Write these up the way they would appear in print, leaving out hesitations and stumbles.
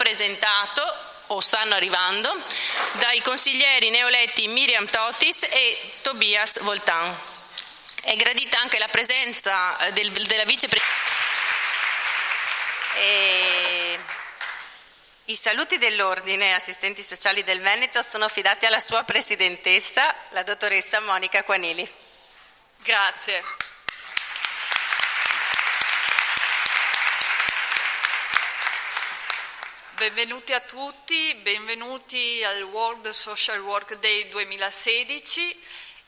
presentato o stanno arrivando dai consiglieri neoeletti Miriam Totis e Tobias Voltan. È gradita anche la presenza della vicepresidente. I saluti dell'Ordine Assistenti Sociali del Veneto sono affidati alla sua presidentessa, la dottoressa Monica Quanili. Grazie. Benvenuti a tutti, benvenuti al World Social Work Day 2016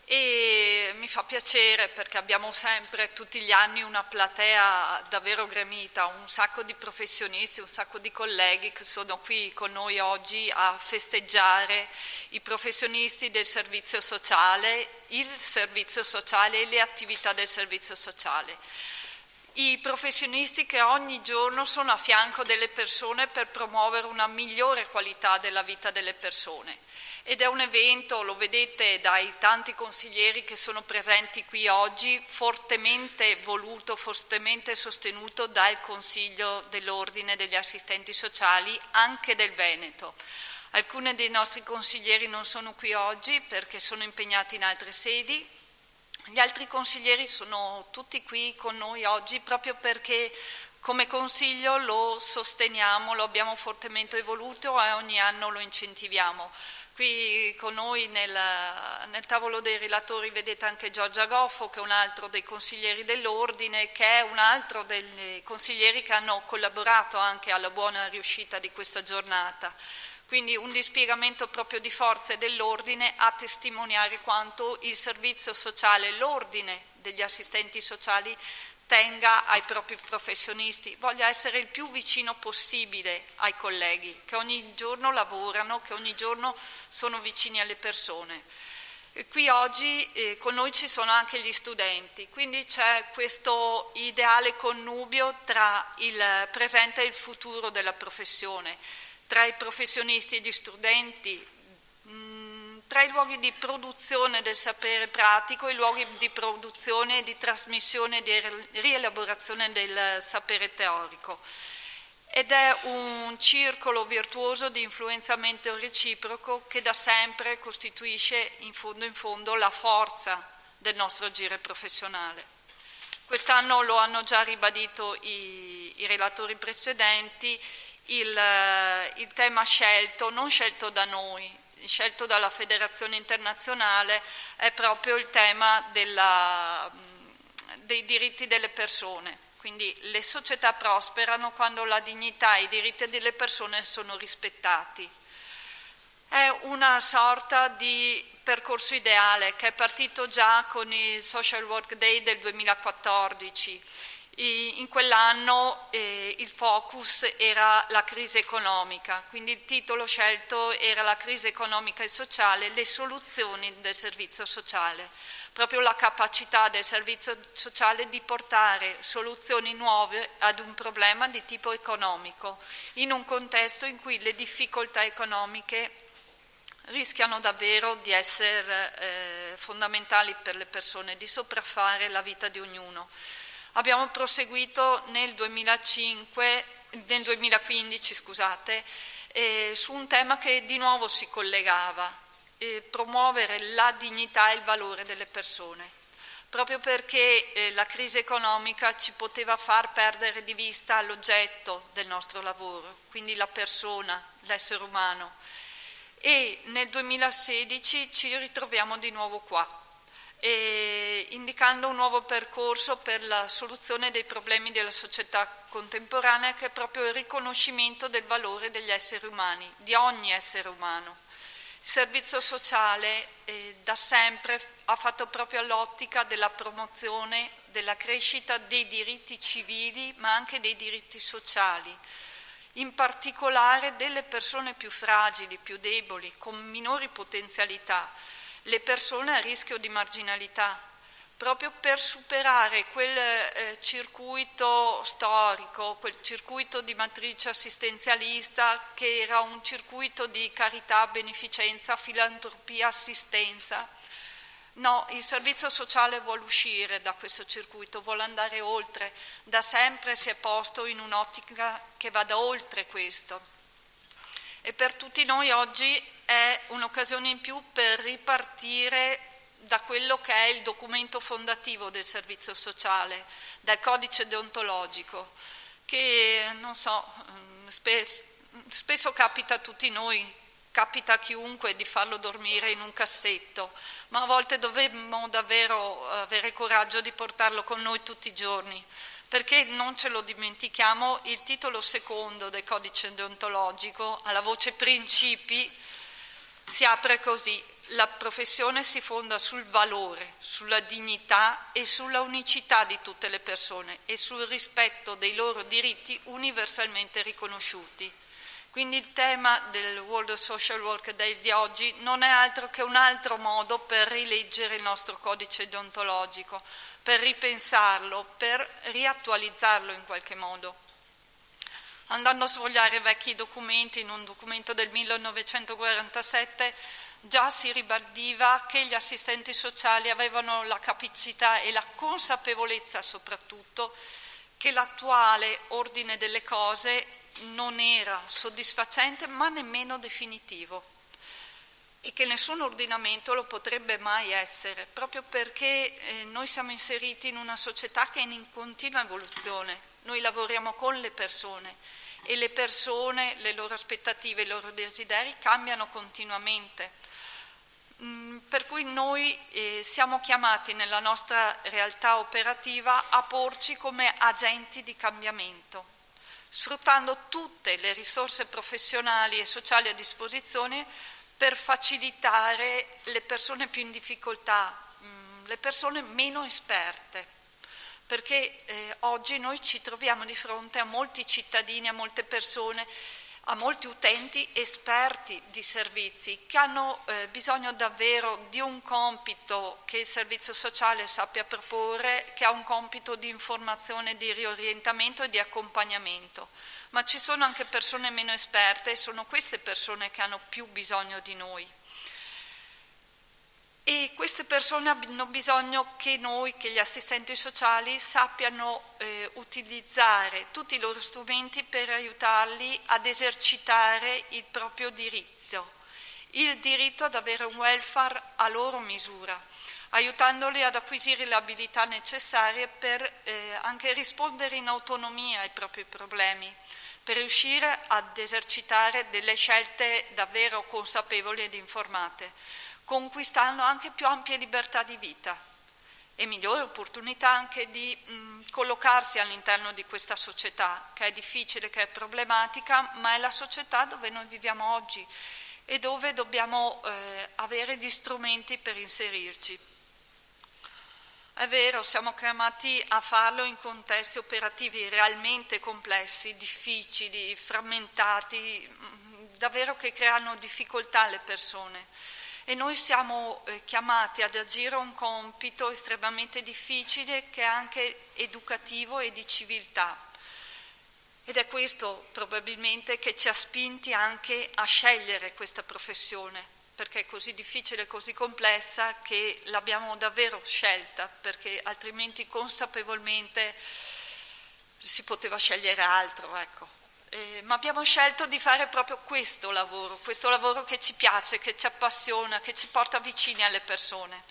e mi fa piacere perché abbiamo sempre tutti gli anni una platea davvero gremita, un sacco di professionisti, un sacco di colleghi che sono qui con noi oggi a festeggiare i professionisti del servizio sociale, il servizio sociale e le attività del servizio sociale. I professionisti che ogni giorno sono a fianco delle persone per promuovere una migliore qualità della vita delle persone. Ed è un evento, lo vedete dai tanti consiglieri che sono presenti qui oggi, fortemente voluto, fortemente sostenuto dal Consiglio dell'Ordine degli Assistenti Sociali, anche del Veneto. Alcuni dei nostri consiglieri non sono qui oggi perché sono impegnati in altre sedi. Gli altri consiglieri sono tutti qui con noi oggi proprio perché come Consiglio lo sosteniamo, lo abbiamo fortemente voluto e ogni anno lo incentiviamo. Qui con noi nel tavolo dei relatori vedete anche Giorgia Goffo, che è un altro dei consiglieri dell'Ordine, che è un altro dei consiglieri che hanno collaborato anche alla buona riuscita di questa giornata. Quindi un dispiegamento proprio di forze dell'Ordine a testimoniare quanto il servizio sociale, l'Ordine degli assistenti sociali tenga ai propri professionisti, voglia essere il più vicino possibile ai colleghi che ogni giorno lavorano, che ogni giorno sono vicini alle persone. E qui oggi con noi ci sono anche gli studenti, quindi c'è questo ideale connubio tra il presente e il futuro della professione, tra i professionisti e gli studenti, tra i luoghi di produzione del sapere pratico e i luoghi di produzione e di trasmissione e di rielaborazione del sapere teorico. Ed è un circolo virtuoso di influenzamento reciproco che da sempre costituisce in fondo la forza del nostro agire professionale. Quest'anno lo hanno già ribadito i relatori precedenti, il tema scelto, non scelto da noi, scelto dalla Federazione Internazionale, è proprio il tema dei diritti delle persone. Quindi le società prosperano quando la dignità e i diritti delle persone sono rispettati. È una sorta di percorso ideale che è partito già con il Social Work Day del 2014. In quell'anno il focus era la crisi economica, quindi il titolo scelto era la crisi economica e sociale, le soluzioni del servizio sociale, proprio la capacità del servizio sociale di portare soluzioni nuove ad un problema di tipo economico, in un contesto in cui le difficoltà economiche rischiano davvero di essere fondamentali per le persone, di sopraffare la vita di ognuno. Abbiamo proseguito nel 2015 su un tema che di nuovo si collegava, promuovere la dignità e il valore delle persone, proprio perché la crisi economica ci poteva far perdere di vista l'oggetto del nostro lavoro, quindi la persona, l'essere umano. E nel 2016 ci ritroviamo di nuovo qua, indicando un nuovo percorso per la soluzione dei problemi della società contemporanea, che è proprio il riconoscimento del valore degli esseri umani, di ogni essere umano. Il servizio sociale da sempre ha fatto proprio all'ottica della promozione, della crescita dei diritti civili, ma anche dei diritti sociali, in particolare delle persone più fragili, più deboli, con minori potenzialità, le persone a rischio di marginalità, proprio per superare quel circuito storico, quel circuito di matrice assistenzialista che era un circuito di carità, beneficenza, filantropia, assistenza. No, il servizio sociale vuole uscire da questo circuito, vuole andare oltre, da sempre si è posto in un'ottica che vada oltre questo. E per tutti noi oggi è un'occasione in più per ripartire da quello che è il documento fondativo del servizio sociale, dal codice deontologico, che non so, spesso capita a tutti noi, capita a chiunque di farlo dormire in un cassetto, ma a volte dovremmo davvero avere coraggio di portarlo con noi tutti i giorni, perché non ce lo dimentichiamo, il titolo secondo del codice deontologico, alla voce principi, si apre così: la professione si fonda sul valore, sulla dignità e sulla unicità di tutte le persone e sul rispetto dei loro diritti universalmente riconosciuti. Quindi il tema del World Social Work Day di oggi non è altro che un altro modo per rileggere il nostro codice deontologico, per ripensarlo, per riattualizzarlo in qualche modo. Andando a sfogliare vecchi documenti, in un documento del 1947 già si ribadiva che gli assistenti sociali avevano la capacità e la consapevolezza soprattutto che l'attuale ordine delle cose non era soddisfacente ma nemmeno definitivo e che nessun ordinamento lo potrebbe mai essere, proprio perché noi siamo inseriti in una società che è in continua evoluzione. Noi lavoriamo con le persone e le persone, le loro aspettative, i loro desideri cambiano continuamente. Per cui noi siamo chiamati nella nostra realtà operativa a porci come agenti di cambiamento, sfruttando tutte le risorse professionali e sociali a disposizione per facilitare le persone più in difficoltà, le persone meno esperte, perché oggi noi ci troviamo di fronte a molti cittadini, a molte persone, a molti utenti esperti di servizi che hanno bisogno davvero di un compito che il servizio sociale sappia proporre, che ha un compito di informazione, di riorientamento e di accompagnamento. Ma ci sono anche persone meno esperte e sono queste persone che hanno più bisogno di noi. E queste persone hanno bisogno che noi, che gli assistenti sociali, sappiano utilizzare tutti i loro strumenti per aiutarli ad esercitare il proprio diritto, il diritto ad avere un welfare a loro misura, aiutandoli ad acquisire le abilità necessarie per anche rispondere in autonomia ai propri problemi, per riuscire ad esercitare delle scelte davvero consapevoli ed informate, conquistando anche più ampie libertà di vita e migliori opportunità anche di collocarsi all'interno di questa società, che è difficile, che è problematica, ma è la società dove noi viviamo oggi e dove dobbiamo avere gli strumenti per inserirci. È vero, siamo chiamati a farlo in contesti operativi realmente complessi, difficili, frammentati, davvero che creano difficoltà alle persone. E noi siamo chiamati ad agire un compito estremamente difficile che è anche educativo e di civiltà. Ed è questo probabilmente che ci ha spinti anche a scegliere questa professione, perché è così difficile e così complessa che l'abbiamo davvero scelta, perché altrimenti consapevolmente si poteva scegliere altro, ecco. Ma abbiamo scelto di fare proprio questo lavoro che ci piace, che ci appassiona, che ci porta vicini alle persone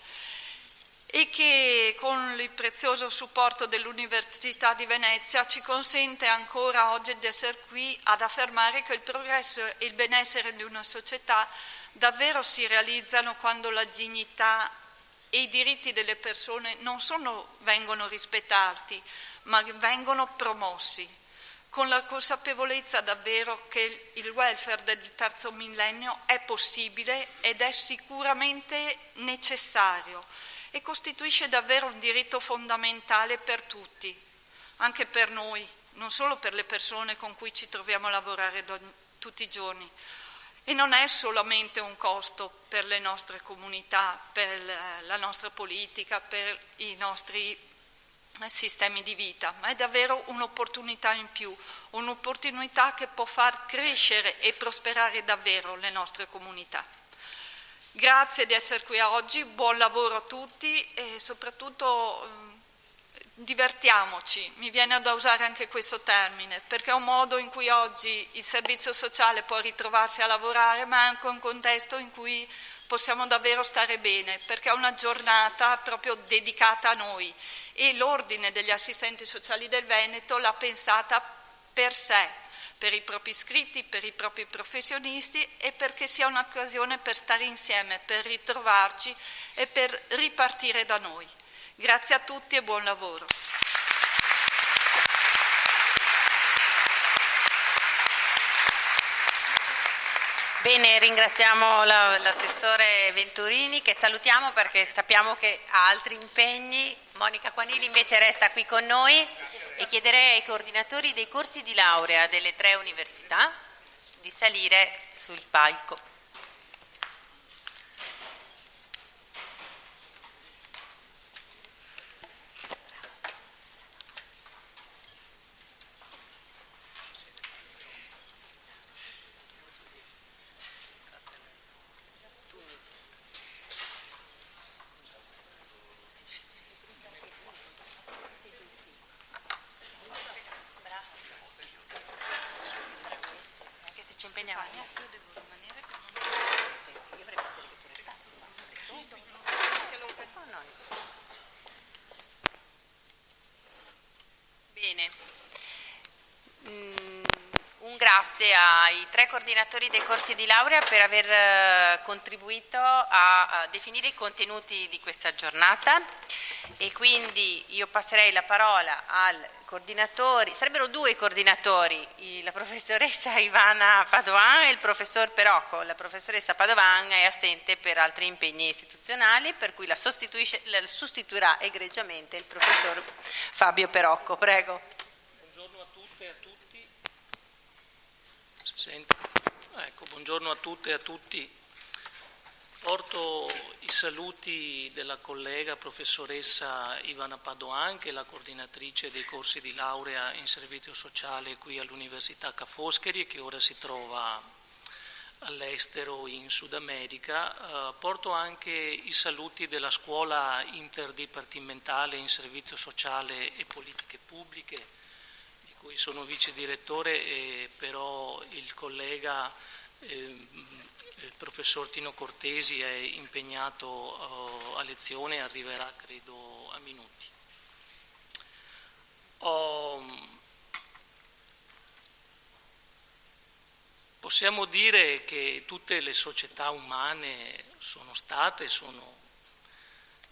e che con il prezioso supporto dell'Università di Venezia ci consente ancora oggi di essere qui ad affermare che il progresso e il benessere di una società davvero si realizzano quando la dignità e i diritti delle persone non solo vengono rispettati, ma vengono promossi, con la consapevolezza davvero che il welfare del terzo millennio è possibile ed è sicuramente necessario e costituisce davvero un diritto fondamentale per tutti, anche per noi, non solo per le persone con cui ci troviamo a lavorare tutti i giorni. E non è solamente un costo per le nostre comunità, per la nostra politica, per i nostri sistemi di vita, ma è davvero un'opportunità in più, un'opportunità che può far crescere e prosperare davvero le nostre comunità. Grazie di essere qui oggi, buon lavoro a tutti e soprattutto divertiamoci, mi viene da usare anche questo termine, perché è un modo in cui oggi il servizio sociale può ritrovarsi a lavorare, ma è anche un contesto in cui possiamo davvero stare bene, perché è una giornata proprio dedicata a noi e l'Ordine degli Assistenti Sociali del Veneto l'ha pensata per sé, per i propri iscritti, per i propri professionisti e perché sia un'occasione per stare insieme, per ritrovarci e per ripartire da noi. Grazie a tutti e buon lavoro. Bene, ringraziamo l'assessore Venturini, che salutiamo perché sappiamo che ha altri impegni. Monica Quanili invece resta qui con noi e chiederei ai coordinatori dei corsi di laurea delle 3 università di salire sul palco. Anche se ci impegniamo. Io devo rimanere con io avrei piacere che tu restassi. Bene. Un grazie ai 3 coordinatori dei corsi di laurea per aver contribuito a definire i contenuti di questa giornata e quindi io passerei la parola al coordinatori, sarebbero 2 coordinatori, la professoressa Ivana Padoan e il professor Perocco. La professoressa Padoan è assente per altri impegni istituzionali, per cui la sostituirà egregiamente il professor Fabio Perocco. Prego. Buongiorno a tutte e a tutti. Si sente? Ecco, buongiorno a tutte e a tutti. Porto i saluti della collega professoressa Ivana Padoan, che è la coordinatrice dei corsi di laurea in servizio sociale qui all'Università Ca' Foscari e che ora si trova all'estero in Sud America. Porto anche i saluti della scuola interdipartimentale in servizio sociale e politiche pubbliche, di cui sono vice direttore, e però il collega il professor Tino Cortesi è impegnato a lezione e arriverà credo a minuti. Possiamo dire che tutte le società umane sono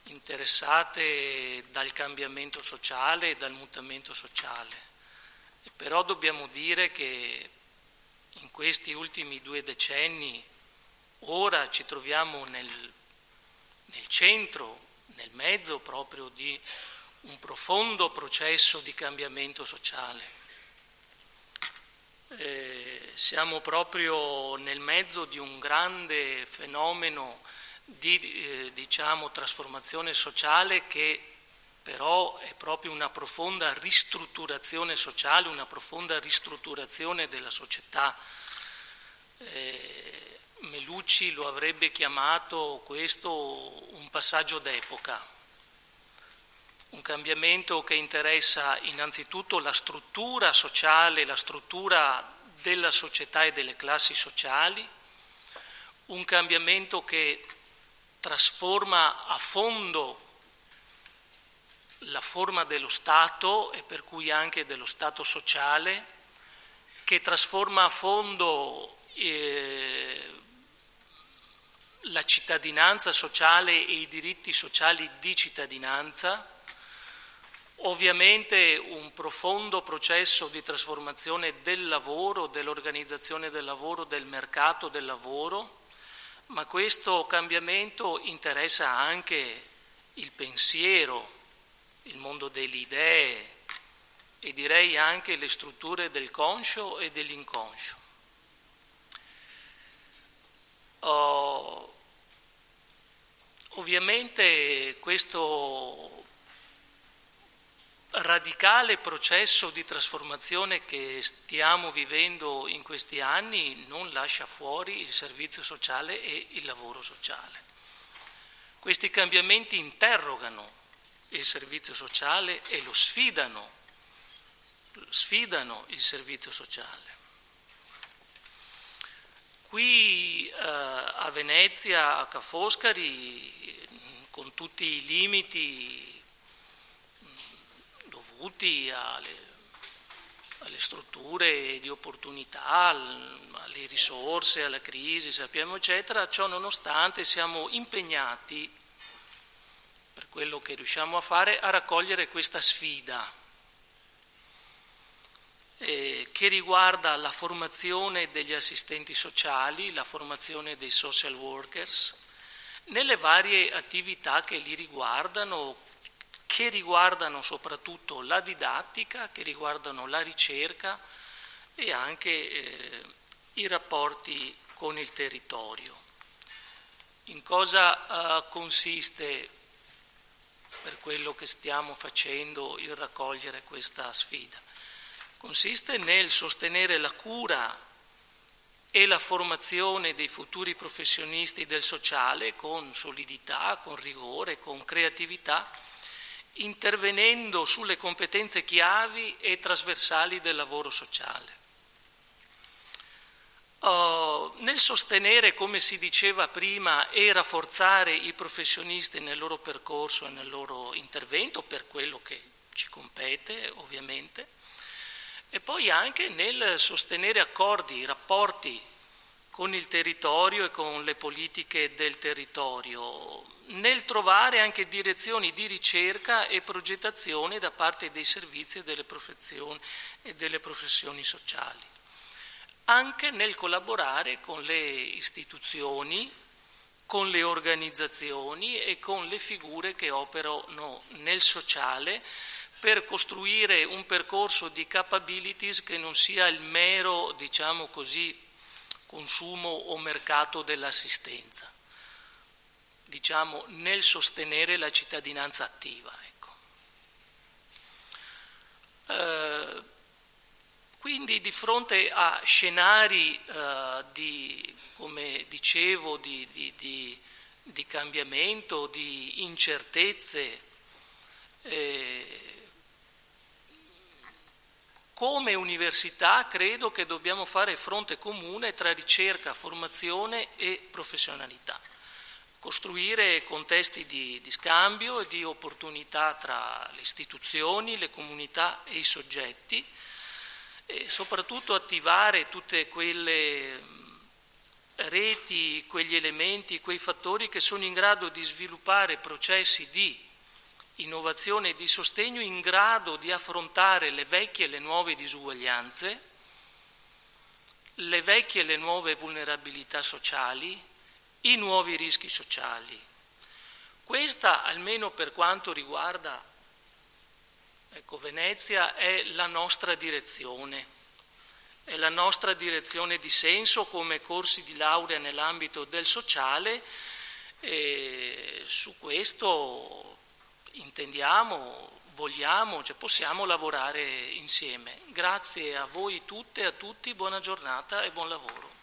interessate dal cambiamento sociale e dal mutamento sociale, e però dobbiamo dire che in questi ultimi 2 decenni ora ci troviamo nel centro, nel mezzo proprio di un profondo processo di cambiamento sociale. Siamo proprio nel mezzo di un grande fenomeno di trasformazione sociale, che però è proprio una profonda ristrutturazione sociale, una profonda ristrutturazione della società. Melucci lo avrebbe chiamato questo un passaggio d'epoca, un cambiamento che interessa innanzitutto la struttura sociale, la struttura della società e delle classi sociali, un cambiamento che trasforma a fondo la forma dello Stato e per cui anche dello Stato sociale, che trasforma a fondo la cittadinanza sociale e i diritti sociali di cittadinanza, ovviamente un profondo processo di trasformazione del lavoro, dell'organizzazione del lavoro, del mercato del lavoro, ma questo cambiamento interessa anche il pensiero, il mondo delle idee e direi anche le strutture del conscio e dell'inconscio. Ovviamente questo radicale processo di trasformazione che stiamo vivendo in questi anni non lascia fuori il servizio sociale e il lavoro sociale. Questi cambiamenti interrogano il servizio sociale e lo sfidano il servizio sociale. Qui a Venezia, a Ca' Foscari, con tutti i limiti dovuti alle strutture di opportunità, alle risorse, alla crisi, sappiamo eccetera, ciò nonostante siamo impegnati, per quello che riusciamo a fare, a raccogliere questa sfida che riguarda la formazione degli assistenti sociali, la formazione dei social workers, nelle varie attività che li riguardano, che riguardano soprattutto la didattica, che riguardano la ricerca e anche i rapporti con il territorio. In cosa consiste, per quello che stiamo facendo, il raccogliere questa sfida? Consiste nel sostenere la cura e la formazione dei futuri professionisti del sociale con solidità, con rigore, con creatività, intervenendo sulle competenze chiavi e trasversali del lavoro sociale. Nel sostenere, come si diceva prima, e rafforzare i professionisti nel loro percorso e nel loro intervento, per quello che ci compete ovviamente, e poi anche nel sostenere accordi, rapporti con il territorio e con le politiche del territorio, nel trovare anche direzioni di ricerca e progettazione da parte dei servizi e delle professioni sociali, anche nel collaborare con le istituzioni, con le organizzazioni e con le figure che operano nel sociale, per costruire un percorso di capabilities che non sia il mero, diciamo così, consumo o mercato dell'assistenza, diciamo nel sostenere la cittadinanza attiva. Ecco. Quindi di fronte a scenari come dicevo, di cambiamento, di incertezze, come università credo che dobbiamo fare fronte comune tra ricerca, formazione e professionalità, costruire contesti di scambio e di opportunità tra le istituzioni, le comunità e i soggetti, e soprattutto attivare tutte quelle reti, quegli elementi, quei fattori che sono in grado di sviluppare processi di innovazione e di sostegno in grado di affrontare le vecchie e le nuove disuguaglianze, le vecchie e le nuove vulnerabilità sociali, i nuovi rischi sociali. Questa, almeno per quanto riguarda Venezia, è la nostra direzione di senso come corsi di laurea nell'ambito del sociale, e su questo intendiamo, vogliamo, possiamo lavorare insieme. Grazie a voi tutte e a tutti, buona giornata e buon lavoro.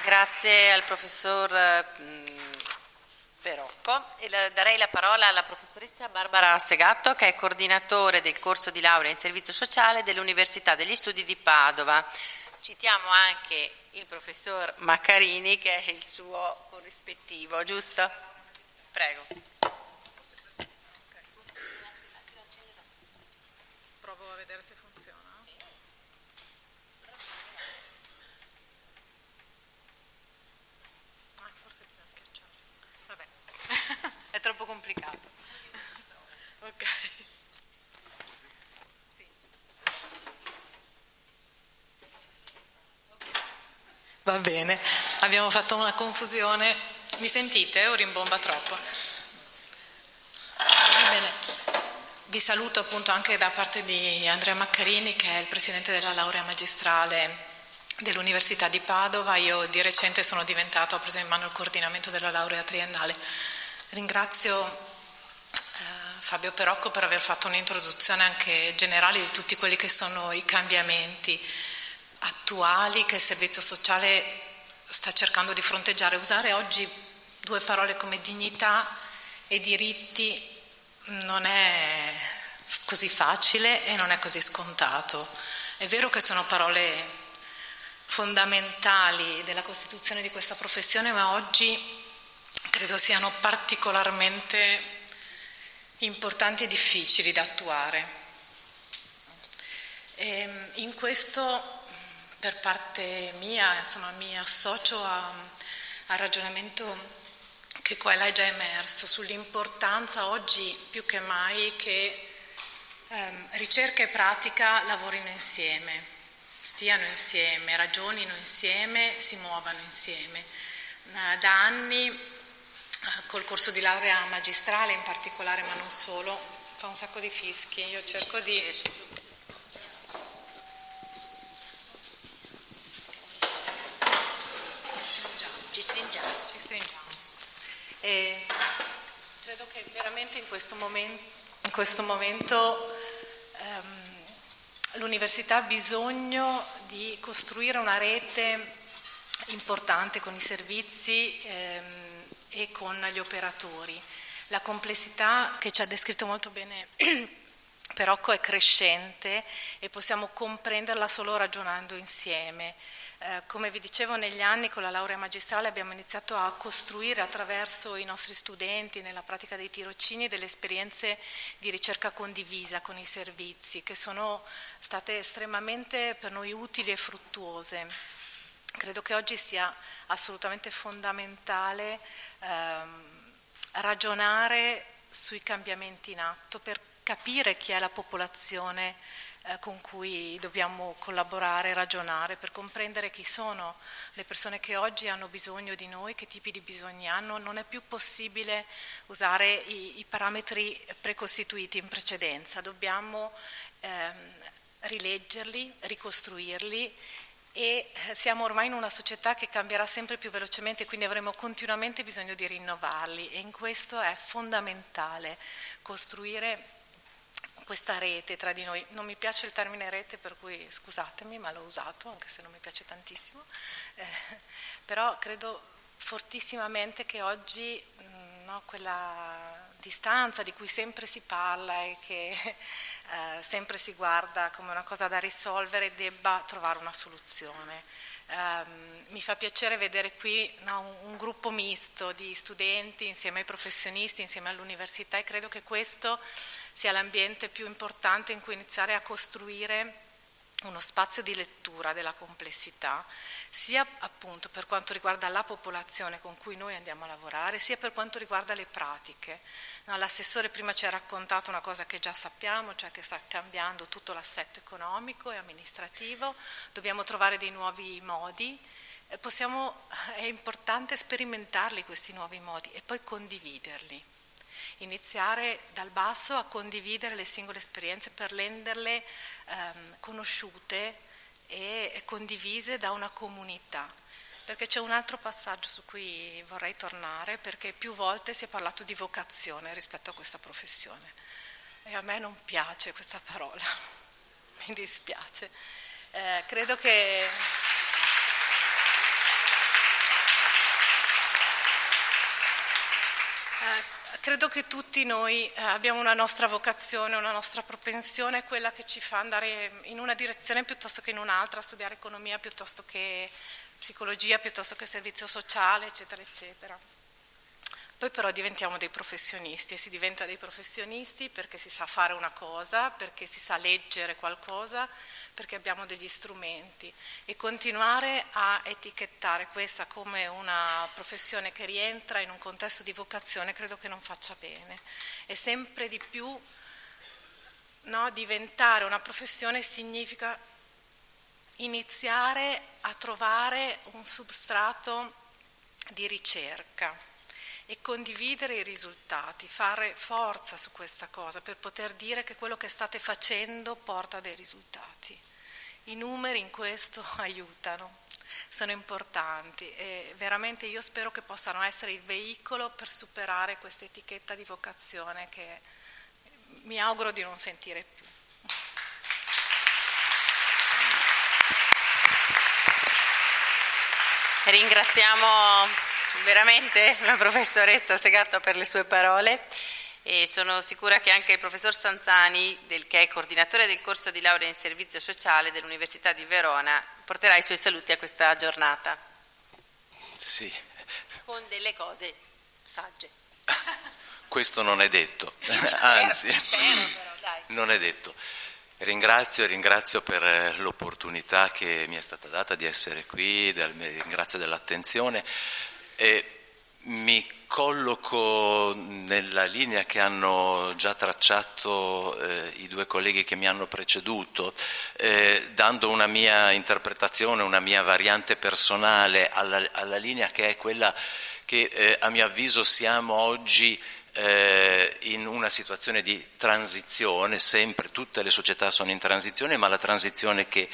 Grazie al professor Perocco e darei la parola alla professoressa Barbara Segatto, che è coordinatore del corso di laurea in servizio sociale dell'Università degli Studi di Padova. Citiamo anche il professor Maccarini, che è il suo corrispettivo, giusto? Prego. Provo a vedere se funziona. Forse bisogna schiacciare. Vabbè, è troppo complicato. Ok. Va bene, abbiamo fatto una confusione. Mi sentite o rimbomba troppo? Va bene, vi saluto appunto anche da parte di Andrea Maccarini, che è il presidente della laurea magistrale dell'Università di Padova. Io di recente ho preso in mano il coordinamento della laurea triennale. Ringrazio Fabio Perocco per aver fatto un'introduzione anche generale di tutti quelli che sono i cambiamenti attuali che il servizio sociale sta cercando di fronteggiare. Usare oggi due parole come dignità e diritti non è così facile e non è così scontato. È vero che sono parole fondamentali della costituzione di questa professione, ma oggi credo siano particolarmente importanti e difficili da attuare. In questo, per parte mia, insomma, mi associo al ragionamento che qua è già emerso sull'importanza oggi più che mai che ricerca e pratica lavorino insieme, stiano insieme, ragionino insieme, si muovano insieme. Da anni, col corso di laurea magistrale in particolare, ma non solo, fa un sacco di fischi, io cerco di... Ci stringiamo. E credo che veramente in questo momento l'università ha bisogno di costruire una rete importante con i servizi e con gli operatori. La complessità che ci ha descritto molto bene Rocco è crescente e possiamo comprenderla solo ragionando insieme. Come vi dicevo, negli anni con la laurea magistrale abbiamo iniziato a costruire attraverso i nostri studenti nella pratica dei tirocini delle esperienze di ricerca condivisa con i servizi che sono state estremamente per noi utili e fruttuose. Credo che oggi sia assolutamente fondamentale ragionare sui cambiamenti in atto per capire chi è la popolazione con cui dobbiamo collaborare, ragionare, per comprendere chi sono le persone che oggi hanno bisogno di noi, che tipi di bisogni hanno. Non è più possibile usare i parametri precostituiti in precedenza, dobbiamo rileggerli, ricostruirli e siamo ormai in una società che cambierà sempre più velocemente, quindi avremo continuamente bisogno di rinnovarli e in questo è fondamentale costruire questa rete tra di noi. Non mi piace il termine rete, per cui scusatemi, ma l'ho usato, anche se non mi piace tantissimo, però credo fortissimamente che oggi quella distanza di cui sempre si parla e che sempre si guarda come una cosa da risolvere debba trovare una soluzione. Mi fa piacere vedere qui un gruppo misto di studenti insieme ai professionisti, insieme all'università, e credo che questo sia l'ambiente più importante in cui iniziare a costruire uno spazio di lettura della complessità, sia appunto per quanto riguarda la popolazione con cui noi andiamo a lavorare, sia per quanto riguarda le pratiche. L'assessore prima ci ha raccontato una cosa che già sappiamo, cioè che sta cambiando tutto l'assetto economico e amministrativo, dobbiamo trovare dei nuovi modi, è importante sperimentarli questi nuovi modi e poi condividerli. Iniziare dal basso a condividere le singole esperienze per renderle conosciute e condivise da una comunità. Perché c'è un altro passaggio su cui vorrei tornare, perché più volte si è parlato di vocazione rispetto a questa professione e a me non piace questa parola, mi dispiace. Credo che tutti noi abbiamo una nostra vocazione, una nostra propensione, quella che ci fa andare in una direzione piuttosto che in un'altra, studiare economia piuttosto che psicologia, piuttosto che servizio sociale, eccetera, eccetera. Poi però diventiamo dei professionisti e si diventa dei professionisti perché si sa fare una cosa, perché si sa leggere qualcosa, perché abbiamo degli strumenti, e continuare a etichettare questa come una professione che rientra in un contesto di vocazione credo che non faccia bene. E sempre di più diventare una professione significa iniziare a trovare un substrato di ricerca e condividere i risultati, fare forza su questa cosa per poter dire che quello che state facendo porta dei risultati. I numeri in questo aiutano, sono importanti e veramente io spero che possano essere il veicolo per superare questa etichetta di vocazione che mi auguro di non sentire più. Ringraziamo veramente la professoressa Segato per le sue parole e sono sicura che anche il professor Sanzani, che è coordinatore del corso di laurea in servizio sociale dell'Università di Verona, porterà i suoi saluti a questa giornata. Sì. Con delle cose sagge. Questo non è detto, Anzi, spero, però, dai. Non è detto. Ringrazio per l'opportunità che mi è stata data di essere qui, ringrazio dell'attenzione e mi colloco nella linea che hanno già tracciato i due colleghi che mi hanno preceduto, dando una mia interpretazione, una mia variante personale alla linea che è quella che a mio avviso siamo oggi in una situazione di transizione. Sempre tutte le società sono in transizione, ma la transizione che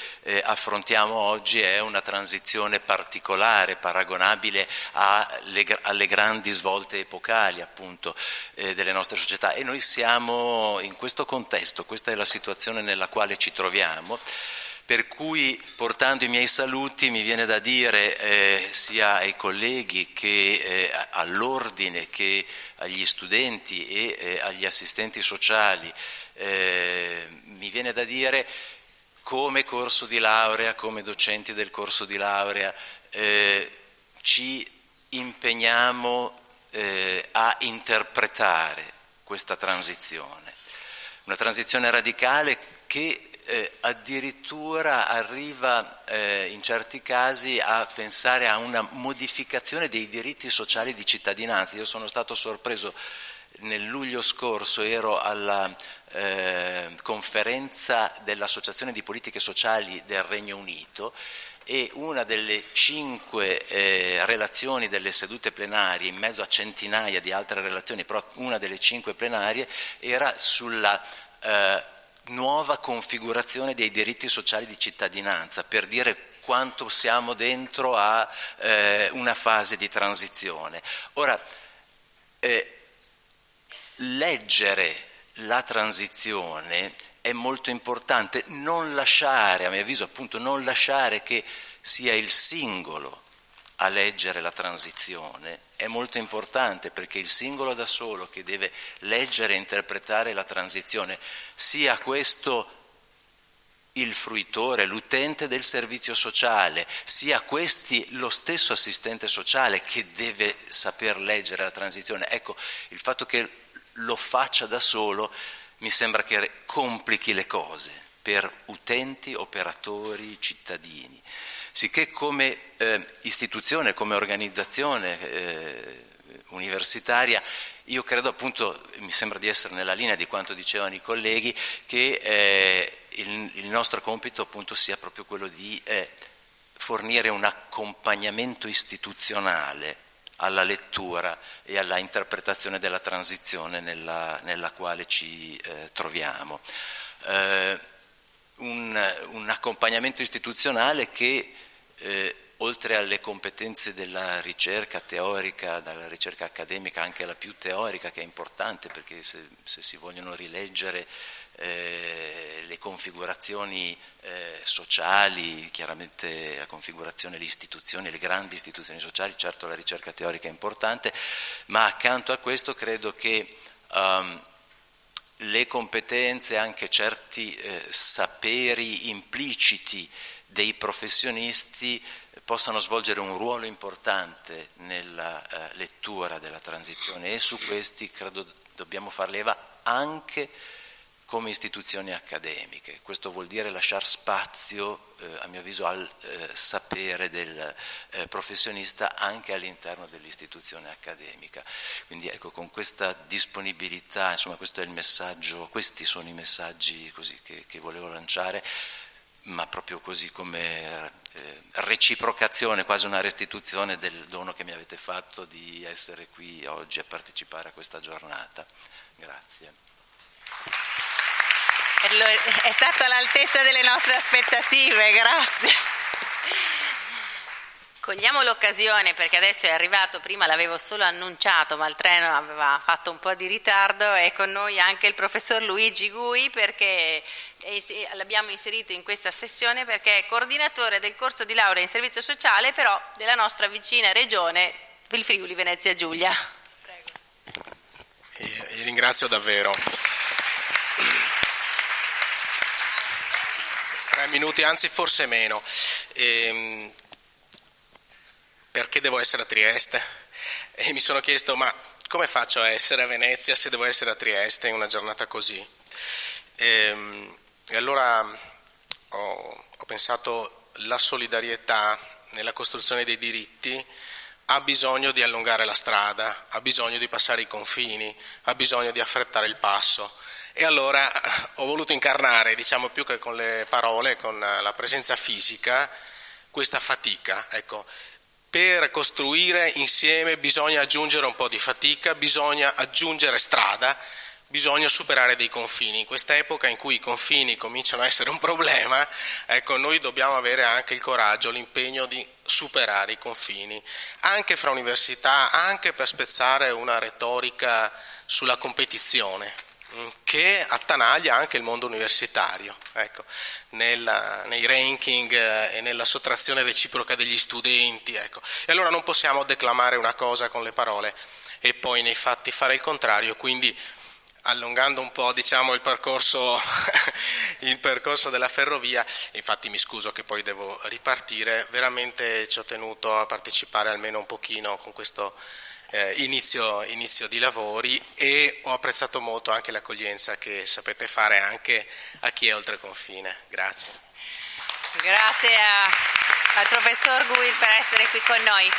affrontiamo oggi è una transizione particolare, paragonabile alle grandi svolte epocali appunto delle nostre società, e noi siamo in questo contesto, questa è la situazione nella quale ci troviamo. Per cui, portando i miei saluti, mi viene da dire sia ai colleghi che all'ordine che agli studenti e agli assistenti sociali, mi viene da dire come corso di laurea, come docenti del corso di laurea, ci impegniamo a interpretare questa transizione, una transizione radicale che addirittura arriva in certi casi a pensare a una modificazione dei diritti sociali di cittadinanza. Io sono stato sorpreso nel luglio scorso, ero alla conferenza dell'Associazione di Politiche Sociali del Regno Unito e una delle 5 relazioni delle sedute plenarie, in mezzo a centinaia di altre relazioni, però una delle 5 plenarie era sulla nuova configurazione dei diritti sociali di cittadinanza, per dire quanto siamo dentro a una fase di transizione. Ora, leggere la transizione è molto importante, non lasciare, a mio avviso appunto, non lasciare che sia il singolo a leggere la transizione è molto importante, perché il singolo da solo che deve leggere e interpretare la transizione, sia questo il fruitore, l'utente del servizio sociale, sia questi lo stesso assistente sociale che deve saper leggere la transizione. Ecco, il fatto che lo faccia da solo mi sembra che complichi le cose per utenti, operatori, cittadini. Sicché come istituzione, come organizzazione universitaria, io credo appunto, mi sembra di essere nella linea di quanto dicevano i colleghi, che il nostro compito appunto sia proprio quello di fornire un accompagnamento istituzionale alla lettura e alla interpretazione della transizione nella quale ci troviamo. Un accompagnamento istituzionale che oltre alle competenze della ricerca teorica, dalla ricerca accademica, anche la più teorica, che è importante, perché se si vogliono rileggere le configurazioni sociali, chiaramente la configurazione delle istituzioni, le grandi istituzioni sociali, certo la ricerca teorica è importante, ma accanto a questo credo che le competenze, anche certi saperi impliciti dei professionisti possano svolgere un ruolo importante nella lettura della transizione, e su questi credo dobbiamo far leva anche come istituzioni accademiche. Questo vuol dire lasciare spazio, a mio avviso, al sapere del professionista anche all'interno dell'istituzione accademica. Quindi ecco, con questa disponibilità, insomma, questo è il messaggio, questi sono i messaggi così che volevo lanciare, ma proprio così come reciprocazione, quasi una restituzione del dono che mi avete fatto di essere qui oggi a partecipare a questa giornata. Grazie. È stato all'altezza delle nostre aspettative, grazie. Cogliamo l'occasione, perché adesso è arrivato, prima l'avevo solo annunciato, ma il treno aveva fatto un po' di ritardo, è con noi anche il professor Luigi Gui, perché è e l'abbiamo inserito in questa sessione perché è coordinatore del corso di laurea in servizio sociale, però della nostra vicina regione, il Friuli Venezia Giulia. Prego. Ringrazio davvero. 3 minuti, anzi forse meno. Perché devo essere a Trieste? E mi sono chiesto, ma come faccio a essere a Venezia se devo essere a Trieste in una giornata così? E allora ho pensato, la solidarietà nella costruzione dei diritti ha bisogno di allungare la strada, ha bisogno di passare i confini, ha bisogno di affrettare il passo. E allora ho voluto incarnare, diciamo più che con le parole, con la presenza fisica, questa fatica. Ecco, per costruire insieme bisogna aggiungere un po' di fatica, bisogna aggiungere strada, bisogna superare dei confini. In questa epoca in cui i confini cominciano a essere un problema, ecco, noi dobbiamo avere anche il coraggio, l'impegno di superare i confini, anche fra università, anche per spezzare una retorica sulla competizione che attanaglia anche il mondo universitario, ecco, nei ranking e nella sottrazione reciproca degli studenti, ecco. E allora non possiamo declamare una cosa con le parole e poi nei fatti fare il contrario, quindi allungando un po', diciamo, il percorso della ferrovia. Infatti mi scuso che poi devo ripartire, veramente ci ho tenuto a partecipare almeno un pochino con questo inizio di lavori, e ho apprezzato molto anche l'accoglienza che sapete fare anche a chi è oltre confine. Grazie. Grazie al professor Guid per essere qui con noi.